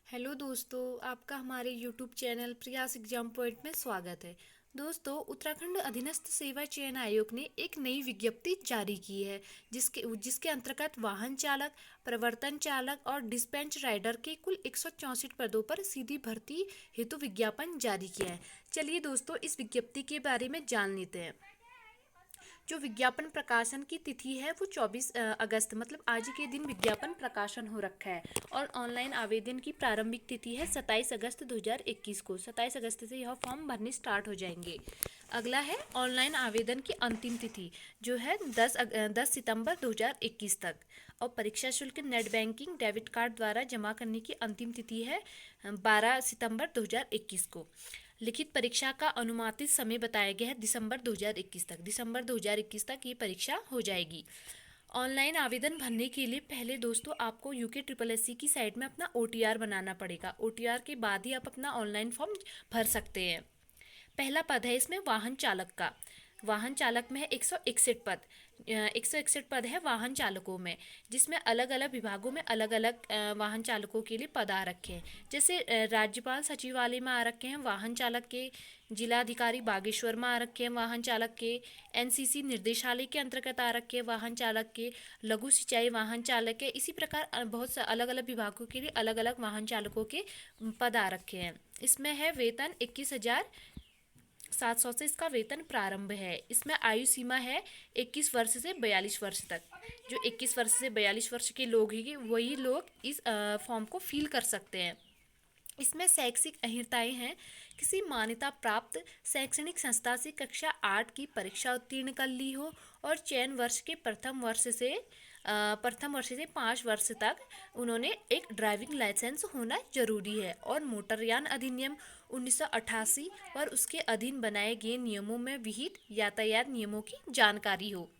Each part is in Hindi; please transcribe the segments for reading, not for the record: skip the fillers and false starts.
हेलो दोस्तों, आपका हमारे यूट्यूब चैनल प्रयास एग्जाम पॉइंट में स्वागत है। दोस्तों, उत्तराखंड अधीनस्थ सेवा चयन आयोग ने एक नई विज्ञप्ति जारी की है जिसके जिसके अंतर्गत वाहन चालक, प्रवर्तन चालक और डिस्पैच राइडर के कुल 164 पदों पर सीधी भर्ती हेतु विज्ञापन जारी किया है। चलिए दोस्तों, इस विज्ञप्ति के बारे में जान लेते हैं। जो विज्ञापन प्रकाशन की तिथि है वो 24 अगस्त मतलब आज के दिन विज्ञापन प्रकाशन हो रखा है। और ऑनलाइन आवेदन की प्रारंभिक तिथि है 27 अगस्त 2021 को। 27 अगस्त से यह फॉर्म भरने स्टार्ट हो जाएंगे। अगला है ऑनलाइन आवेदन की अंतिम तिथि जो है 10 सितंबर 2021 तक। और परीक्षा शुल्क नेट बैंकिंग डेबिट कार्ड द्वारा जमा करने की अंतिम तिथि है 12 सितंबर 2021 को। लिखित परीक्षा का अनुमानित समय बताया गया है दिसंबर 2021 तक। दिसंबर 2021 तक ये परीक्षा हो जाएगी। ऑनलाइन आवेदन भरने के लिए पहले दोस्तों आपको UKSSC की साइट में अपना OTR बनाना पड़ेगा। OTR के बाद ही आप अपना ऑनलाइन फॉर्म भर सकते हैं। पहला पद है इसमें वाहन चालक का। वाहन चालक में है 161 पद। 161 पद है वाहन चालकों में, जिसमें अलग अलग विभागों में अलग अलग वाहन चालकों के लिए पद आ रखे हैं। जैसे राज्यपाल सचिवालय में आ रखे हैं वाहन चालक के, जिलाधिकारी बागेश्वर में आ रखे हैं वाहन चालक के, NCC निर्देशालय के अंतर्गत आ रखे हैं वाहन चालक के, लघु सिंचाई वाहन चालक के। इसी प्रकार बहुत से अलग अलग विभागों के लिए अलग अलग वाहन चालकों के पद आ रखे हैं। इसमें है वेतन 21,700 से इसका वेतन प्रारंभ है। इसमें आयु सीमा है 21 वर्ष से 42 वर्ष तक। जो 21 वर्ष से 42 वर्ष के लोग हैं वही लोग इस फॉर्म को फिल कर सकते हैं। इसमें शैक्षिक अर्हताएं हैं। किसी मान्यता प्राप्त शैक्षणिक संस्था से कक्षा 8 की परीक्षा उत्तीर्ण कर ली हो और चयन वर्ष के प्रथम वर्ष से 5 वर्ष तक उन्होंने एक ड्राइविंग लाइसेंस होना जरूरी है। और मोटरयान अधिनियम 1988 और उसके अधीन बनाए गए नियमों में विहित यातायात नियमों की जानकारी हो।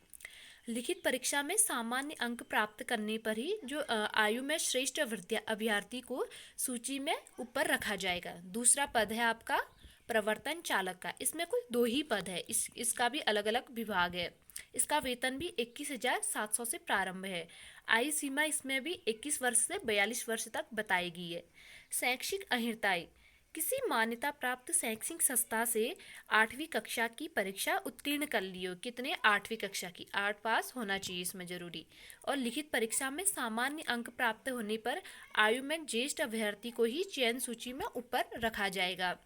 लिखित परीक्षा में सामान्य अंक प्राप्त करने पर ही जो आयु में श्रेष्ठ अभ्यर्थी को सूची में ऊपर रखा जाएगा। दूसरा पद है आपका प्रवर्तन चालक का। इसमें कुल 2 ही पद है। इसका भी अलग अलग विभाग है। इसका वेतन भी 21,700 से प्रारंभ है। आयु सीमा इसमें भी 21 वर्ष से 42 वर्ष तक बताई गई है। शैक्षिक अर्हताएं, किसी मान्यता प्राप्त शैक्षणिक संस्था से 8वीं कक्षा की परीक्षा उत्तीर्ण कर लियो। कितने? 8वीं कक्षा की, 8 पास होना चाहिए इसमें जरूरी। और लिखित परीक्षा में सामान्य अंक प्राप्त होने पर आयु में ज्येष्ठ अभ्यर्थी को ही चयन सूची में ऊपर रखा जाएगा।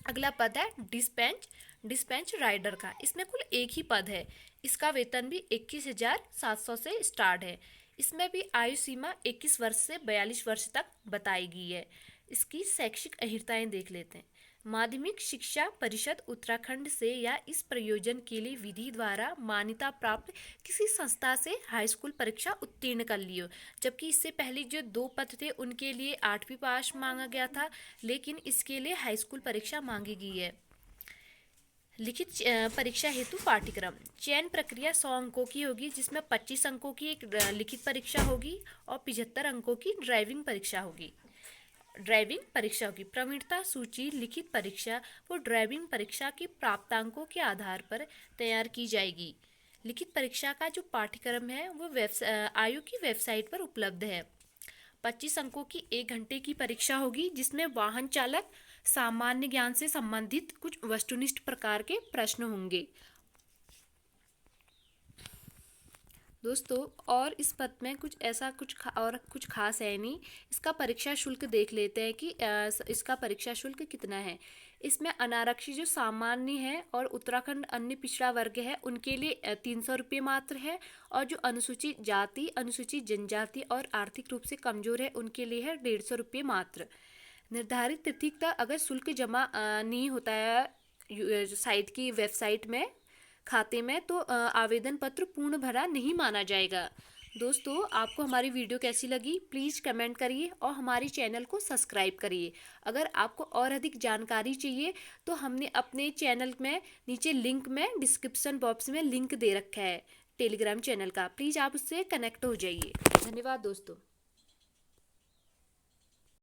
अगला पद है डिस्पैच राइडर का। इसमें कुल 1 ही पद है। इसका वेतन भी 21,700 से स्टार्ट है। इसमें भी आयु सीमा 21 वर्ष से 42 वर्ष तक बताई गई है। इसकी शैक्षिक अर्हताएं देख लेते हैं। माध्यमिक शिक्षा परिषद उत्तराखंड से या इस प्रयोजन के लिए विधि द्वारा मान्यता प्राप्त किसी संस्था से हाई स्कूल परीक्षा उत्तीर्ण कर लियो। जबकि इससे पहले जो 2 पद थे उनके लिए 8वीं पास मांगा गया था, लेकिन इसके लिए हाई स्कूल परीक्षा मांगी गई है। लिखित परीक्षा हेतु पाठ्यक्रम। चयन प्रक्रिया 100 अंकों की होगी, जिसमें 25 अंकों की एक लिखित परीक्षा होगी और 75 अंकों की ड्राइविंग परीक्षा होगी। प्रवीणता सूची लिखित परीक्षा वो ड्राइविंग परीक्षा के प्राप्तांकों के आधार पर तैयार की जाएगी। लिखित परीक्षा का जो पाठ्यक्रम है वो आयोग की वेबसाइट पर उपलब्ध है। 25 अंकों की 1 घंटे की परीक्षा होगी, जिसमें वाहन चालक सामान्य ज्ञान से संबंधित कुछ वस्तुनिष्ठ प्रकार के प्रश्न होंगे। दोस्तों, और इस पद में कुछ खास है नहीं। इसका परीक्षा शुल्क देख लेते हैं कि इसका परीक्षा शुल्क कितना है। इसमें अनारक्षित जो सामान्य है और उत्तराखंड अन्य पिछड़ा वर्ग है उनके लिए 300 रुपये मात्र है। और जो अनुसूचित जाति, अनुसूचित जनजाति और आर्थिक रूप से कमजोर है उनके लिए है 150 रुपये मात्र। निर्धारित तिथि तक अगर शुल्क जमा नहीं होता है साइट की वेबसाइट में खाते में तो आवेदन पत्र पूर्ण भरा नहीं माना जाएगा। दोस्तों, आपको हमारी वीडियो कैसी लगी प्लीज़ कमेंट करिए और हमारे चैनल को सब्सक्राइब करिए। अगर आपको और अधिक जानकारी चाहिए तो हमने अपने चैनल में नीचे लिंक में डिस्क्रिप्शन बॉक्स में लिंक दे रखा है टेलीग्राम चैनल का। प्लीज़ आप उससे कनेक्ट हो जाइए। धन्यवाद दोस्तों।